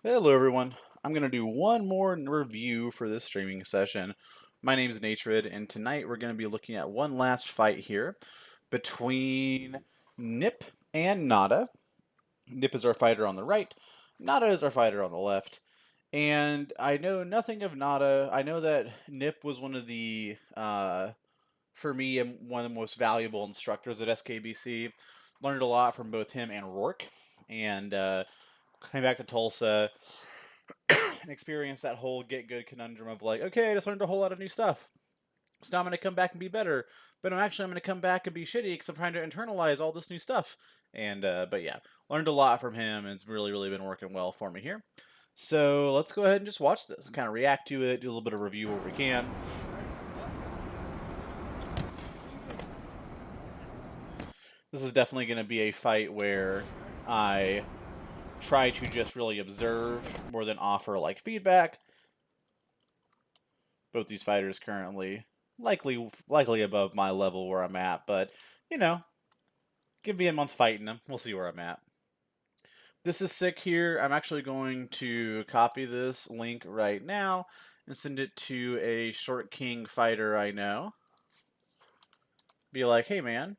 Hello everyone. I'm going to do one more review for this streaming session. My name is Natred, and tonight we're going to be looking at one last fight here between Nip and Nada. Nip is our fighter on the right, Nada is our fighter on the left. And I know nothing of Nada. I know that Nip was one of the, for me, one of the most valuable instructors at SKBC. Learned a lot from both him and Rourke, and came back to Tulsa and experience that whole get good conundrum of like, okay, I just learned a whole lot of new stuff. So now I'm going to come back and be better, but I'm going to come back and be shitty because I'm trying to internalize all this new stuff. And but yeah, learned a lot from him, and it's really been working well for me here. So let's go ahead and just watch this, kind of react to it, do a little bit of review where we can. This is definitely going to be a fight where I try to just really observe more than offer like feedback. Both these fighters currently likely above my level where I'm at, but you know, give me a month fighting them. We'll see where I'm at. This is sick here. I'm actually going to copy this link right now and send it to a short king fighter I know. Be like, hey man,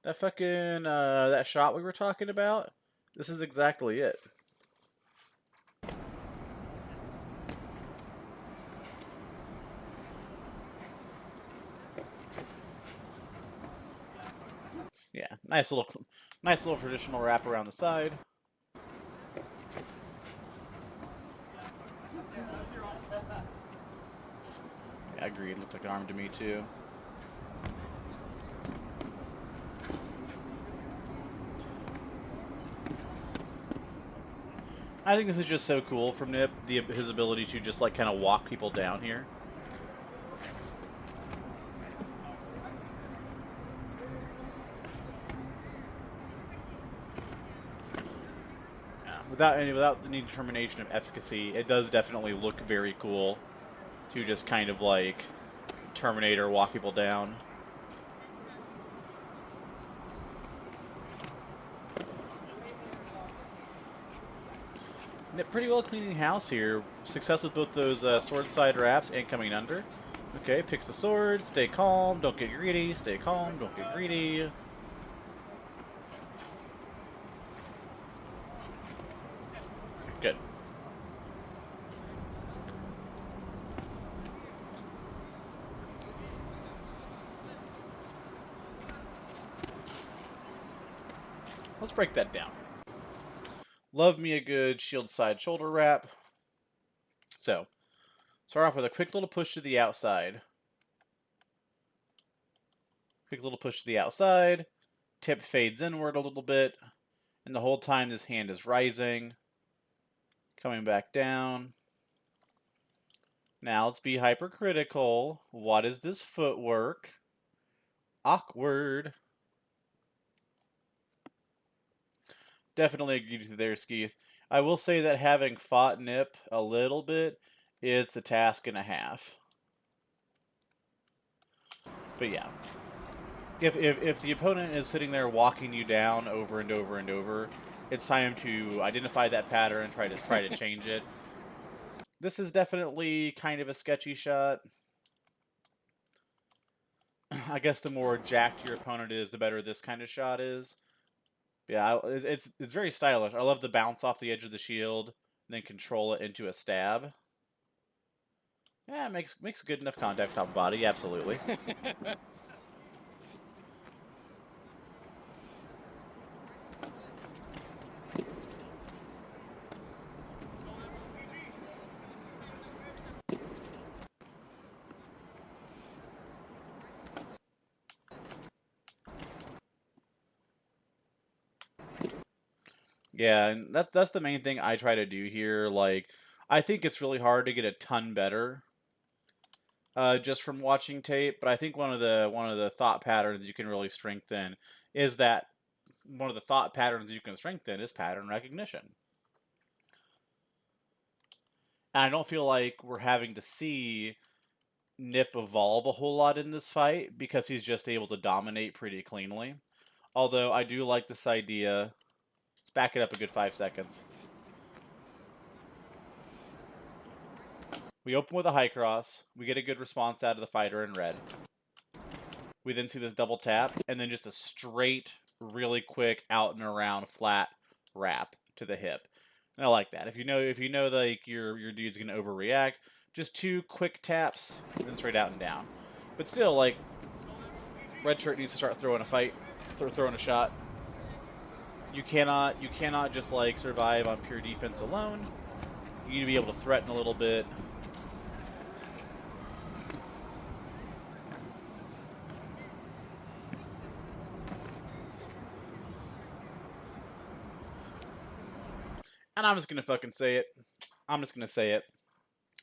that fucking that shot we were talking about, this is exactly it. Yeah, nice little traditional wrap around the side. Yeah, agreed. Looked like an arm to me too. I think this is just so cool from Nip, his ability to just like kind of walk people down here. Without any determination of efficacy, it does definitely look very cool to just kind of like Terminator walk people down. Nip pretty well cleaning house here. Success with both those sword side wraps and coming under. Okay, picks the sword, stay calm, don't get greedy, stay calm, don't get greedy. Good. Let's break that down. Love me a good shield side shoulder wrap. So, start off with a quick little push to the outside. Quick little push to the outside. Tip fades inward a little bit. And the whole time this hand is rising. Coming back down. Now let's be hypercritical. What is this footwork? Awkward. Definitely agree with you there, Skeeth. I will say that having fought Nip a little bit, it's a task and a half. But yeah. If the opponent is sitting there walking you down over and over and over, it's time to identify that pattern and try to change it. This is definitely kind of a sketchy shot. I guess the more jacked your opponent is, the better this kind of shot is. Yeah, it's very stylish. I love the bounce off the edge of the shield, and then control it into a stab. Yeah, it makes good enough contact top body, absolutely. Yeah, and that's the main thing I try to do here. Like, I think it's really hard to get a ton better just from watching tape, but I think one of the thought patterns you can really strengthen is that one of the thought patterns you can strengthen is pattern recognition. And I don't feel like we're having to see Nip evolve a whole lot in this fight because he's just able to dominate pretty cleanly. Although I do like this idea. Let's back it up a good 5 seconds. We open with a high cross. We get a good response out of the fighter in red. We then see this double tap, and then just a straight, really quick out and around flat wrap to the hip. And I like that. If you know like your dude's gonna overreact, just 2 quick taps, then straight out and down. But still, like, red shirt needs to start throwing a fight, throwing a shot. You cannot just like survive on pure defense alone. You need to be able to threaten a little bit. And I'm just gonna fucking say it. I'm just gonna say it.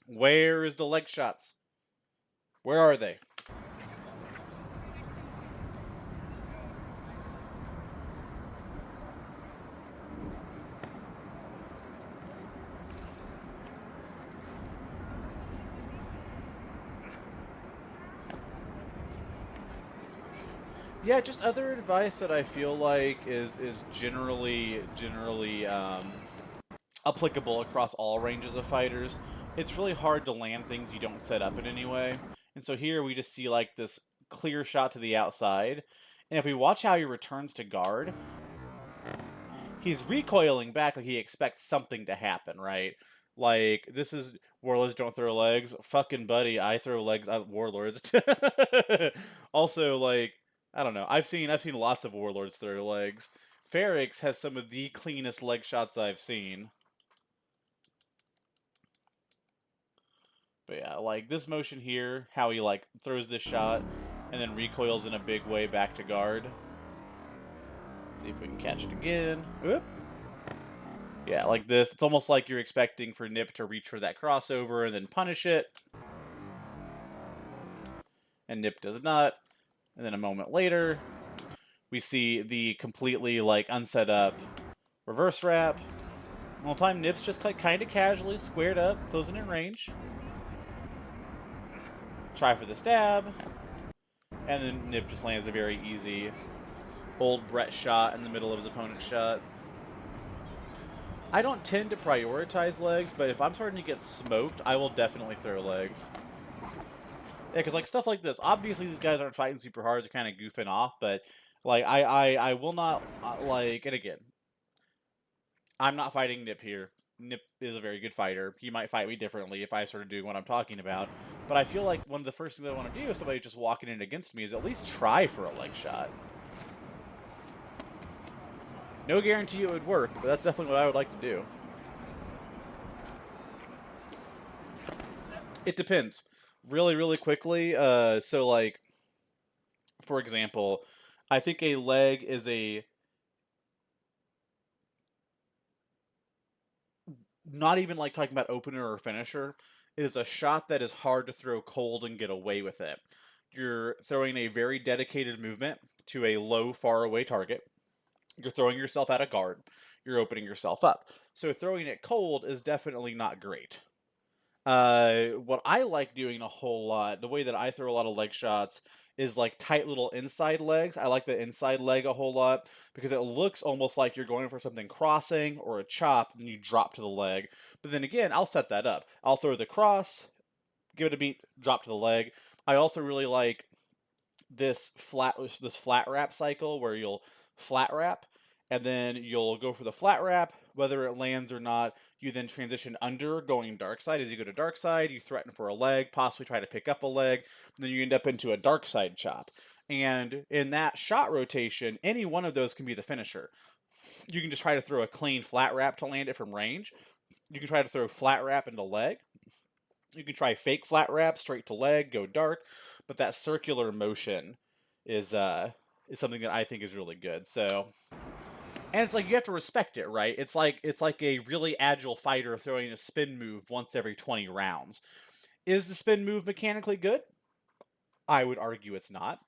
Where is the leg shots? Where are they? Yeah, just other advice that I feel like is generally applicable across all ranges of fighters. It's really hard to land things you don't set up in any way. And so here we just see like this clear shot to the outside. And if we watch how he returns to guard, he's recoiling back like he expects something to happen, right? Like, this is Warlords don't throw legs. Fucking buddy, I throw legs at Warlords. Also, like, I don't know. I've seen lots of Warlords throw legs. Ferrix has some of the cleanest leg shots I've seen. But yeah, like this motion here, how he like throws this shot and then recoils in a big way back to guard. Let's see if we can catch it again. Whoop. Yeah, like this. It's almost like you're expecting for Nip to reach for that crossover and then punish it. And Nip does not. And then a moment later, we see the completely like unset up reverse wrap. The whole time Nip's just like kind of casually squared up, closing in range. Try for the stab. And then Nip just lands a very easy old Brett shot in the middle of his opponent's shot. I don't tend to prioritize legs, but if I'm starting to get smoked, I will definitely throw legs. Yeah, because like stuff like this, obviously these guys aren't fighting super hard; they're kind of goofing off. But like I will not like. And again, I'm not fighting Nip here. Nip is a very good fighter. He might fight me differently if I started doing what I'm talking about. But I feel like one of the first things I want to do if somebody just walking in against me is at least try for a leg shot. No guarantee it would work, but that's definitely what I would like to do. It depends. Really, really quickly. So like, for example, I think a leg is a not even like talking about opener or finisher. It is a shot that is hard to throw cold and get away with it. You're throwing a very dedicated movement to a low, far away target. You're throwing yourself out of guard. You're opening yourself up. So throwing it cold is definitely not great. What I like doing a whole lot, the way that I throw a lot of leg shots is like tight little inside legs. I like the inside leg a whole lot because it looks almost like you're going for something crossing or a chop and you drop to the leg. But then again, I'll set that up. I'll throw the cross, give it a beat, drop to the leg. I also really like this flat wrap cycle where you'll flat wrap and then you'll go for the flat wrap whether it lands or not. You then transition under going dark side. As you go to dark side, you threaten for a leg, possibly try to pick up a leg, and then you end up into a dark side chop. And in that shot rotation, any one of those can be the finisher. You can just try to throw a clean flat wrap to land it from range. You can try to throw flat wrap into leg. You can try fake flat wrap straight to leg, go dark, but that circular motion is something that I think is really good. So, and it's like you have to respect it, right? It's like a really agile fighter throwing a spin move once every 20 rounds. Is the spin move mechanically good? I would argue it's not.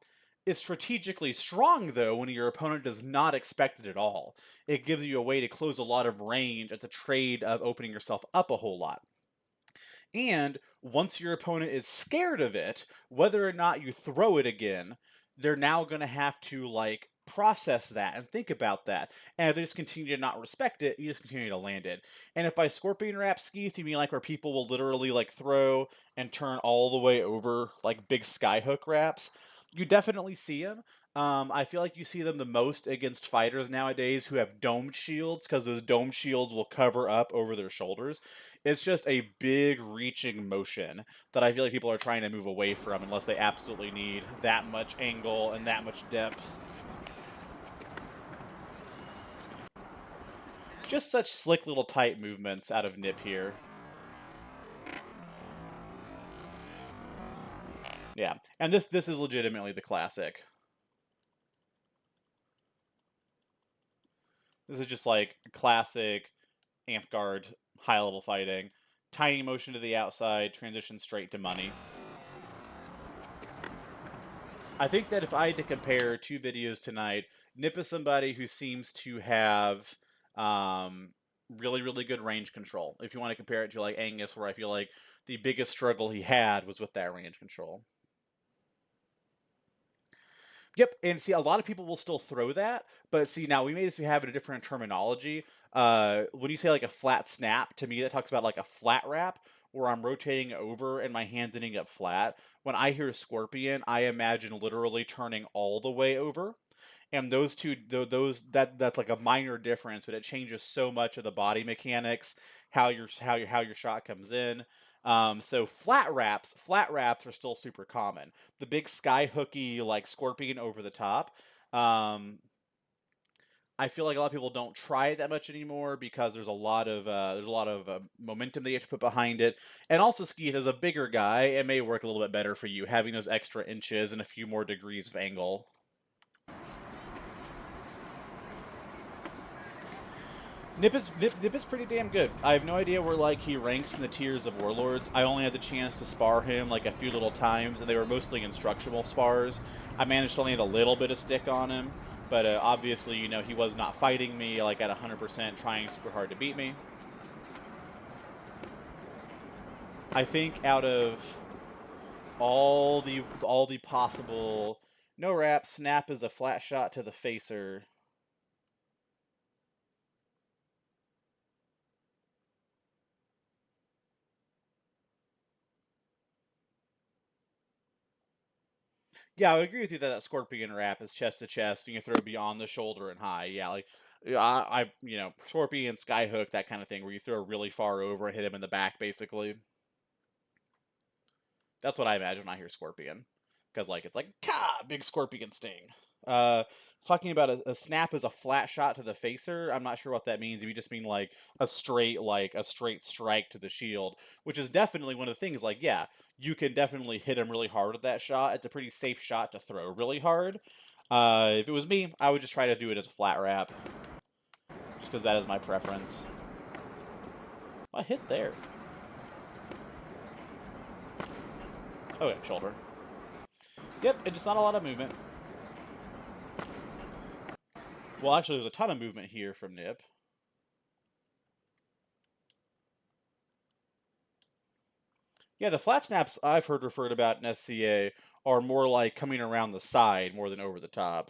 It's strategically strong though when your opponent does not expect it at all. It gives you a way to close a lot of range at the trade of opening yourself up a whole lot. And once your opponent is scared of it, whether or not you throw it again, they're now going to have to like process that and think about that. And if they just continue to not respect it, you just continue to land it. And if by scorpion wrap Skeeth you mean like where people will literally like throw and turn all the way over like big skyhook wraps, you definitely see them. I feel like you see them the most against fighters nowadays who have domed shields because those domed shields will cover up over their shoulders. It's just a big reaching motion that I feel like people are trying to move away from unless they absolutely need that much angle and that much depth. Just such slick little tight movements out of Nip here. Yeah, and this is legitimately the classic. This is just like classic amp guard high level fighting. Tiny motion to the outside, transition straight to money. I think that if I had to compare two videos tonight, Nip is somebody who seems to have really, really good range control. If you want to compare it to like Angus, where I feel like the biggest struggle he had was with that range control. Yep, and see, a lot of people will still throw that, but see, now we may just have a different terminology. When you say like a flat snap, to me that talks about like a flat wrap, where I'm rotating over and my hand's ending up flat. When I hear scorpion, I imagine literally turning all the way over. And those two, that's like a minor difference, but it changes so much of the body mechanics, how your shot comes in. So flat wraps are still super common. The big sky hooky like scorpion over the top. Um, I feel like a lot of people don't try it that much anymore because there's a lot of momentum that you have to put behind it, and also Skeeth as a bigger guy, it may work a little bit better for you having those extra inches and a few more degrees of angle. Nip is pretty damn good. I have no idea where like he ranks in the tiers of Warlords. I only had the chance to spar him like a few little times, and they were mostly instructional spars. I managed to land a little bit of stick on him, but obviously, he was not fighting me like at 100%, trying super hard to beat me. I think out of all the possible no wrap, snap is a flat shot to the facer. Yeah, I would agree with you that scorpion wrap is chest to chest. You can throw beyond the shoulder and high. Yeah, like scorpion, skyhook, that kind of thing, where you throw really far over and hit him in the back, basically. That's what I imagine when I hear scorpion, because like it's like big scorpion sting. Uh, Talking about a snap as a flat shot to the facer. I'm not sure what that means. If you just mean like a straight strike to the shield, which is definitely one of the things. Like, yeah, you can definitely hit him really hard with that shot. It's a pretty safe shot to throw really hard. If it was me, I would just try to do it as a flat wrap, just because that is my preference. What hit there? Oh yeah, shoulder. Yep, and just not a lot of movement. Well, actually, there's a ton of movement here from Nip. Yeah, the flat snaps I've heard referred about in SCA are more like coming around the side more than over the top.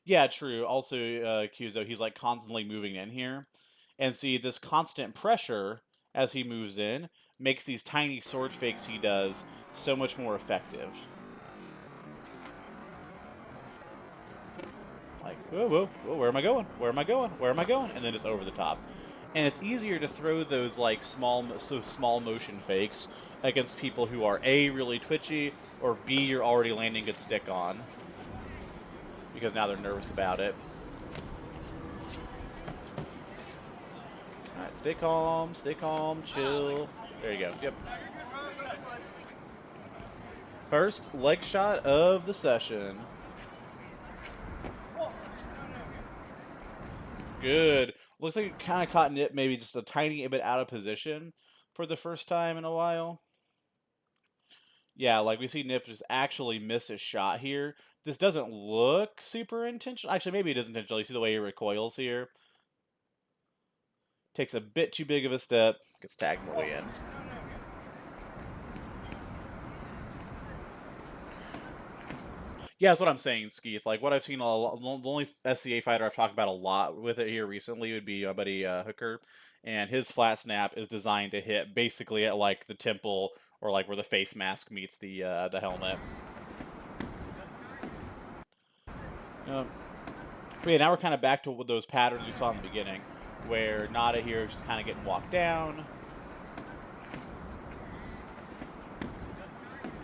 Yeah, true. Also, Kuzo, he's like constantly moving in here. And see, this constant pressure as he moves in makes these tiny sword fakes he does so much more effective. Like, whoa, whoa, whoa, where am I going? Where am I going? Where am I going? And then just over the top. And it's easier to throw those like small motion fakes against people who are A, really twitchy, or B, you're already landing good stick on, because now they're nervous about it. Alright, stay calm, chill. There you go. Yep. First leg shot of the session. Good. Looks like it kind of caught Nip maybe just a tiny bit out of position for the first time in a while. Yeah, like we see Nip just actually miss his shot here. This doesn't look super intentional. Actually, maybe it is intentional. You see the way he recoils here. Takes a bit too big of a step. Gets tagged on the way in. Yeah, that's what I'm saying, Skeeth. Like what I've seen a lot, the only SCA fighter I've talked about a lot with it here recently would be my buddy Hooker, and his flat snap is designed to hit basically at like the temple or like where the face mask meets the helmet. Um, but yeah, now we're kind of back to those patterns we saw in the beginning, where Nada here is just kind of getting walked down,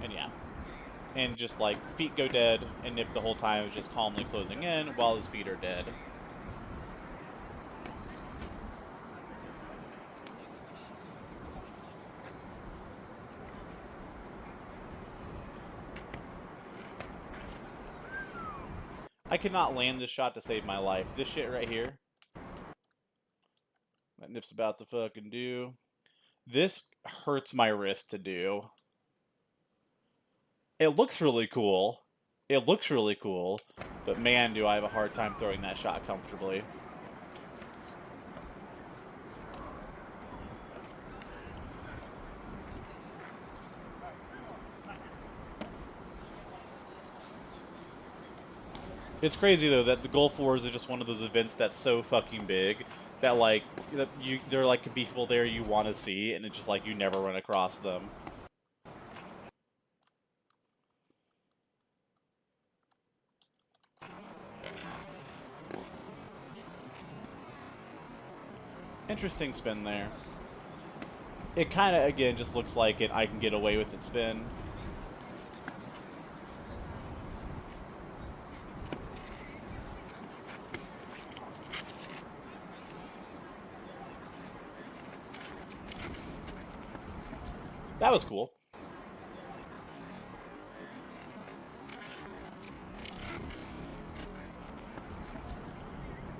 and yeah, and just like feet go dead, and Nip the whole time is just calmly closing in while his feet are dead. I cannot land this shot to save my life. This shit right here, that Nip's about to fucking do. This hurts my wrist to do. It looks really cool. It looks really cool, but man, do I have a hard time throwing that shot comfortably. It's crazy though that the Gulf Wars is just one of those events that's so fucking big that like there like could be people there you want to see, and it's just like you never run across them. Interesting spin there. It kind of again just looks like it. I can get away with it spin. That was cool.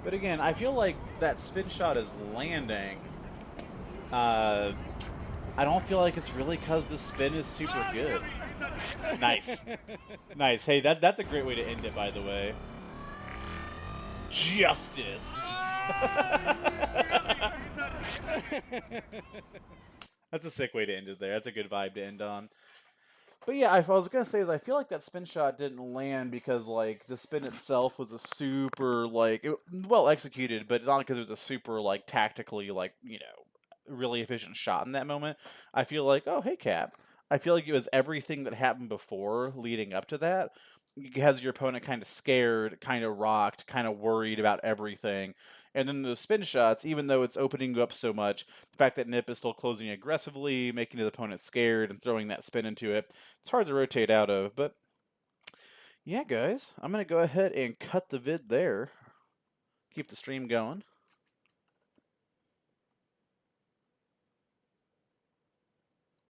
But again, I feel like that spin shot is landing. I don't feel like it's really because the spin is super good. Nice. Nice. Hey, that's a great way to end it, by the way. Justice. That's a sick way to end it there. That's a good vibe to end on. But yeah, I was gonna say is I feel like that spin shot didn't land because like the spin itself was a super well executed, but not because it was a super like tactically really efficient shot in that moment. I feel like oh hey Cap, I feel like it was everything that happened before leading up to that. It has your opponent kind of scared, kind of rocked, kind of worried about everything. And then the spin shots, even though it's opening you up so much, the fact that Nip is still closing aggressively, making his opponent scared, and throwing that spin into it, it's hard to rotate out of. But yeah, guys, I'm going to go ahead and cut the vid there. Keep the stream going.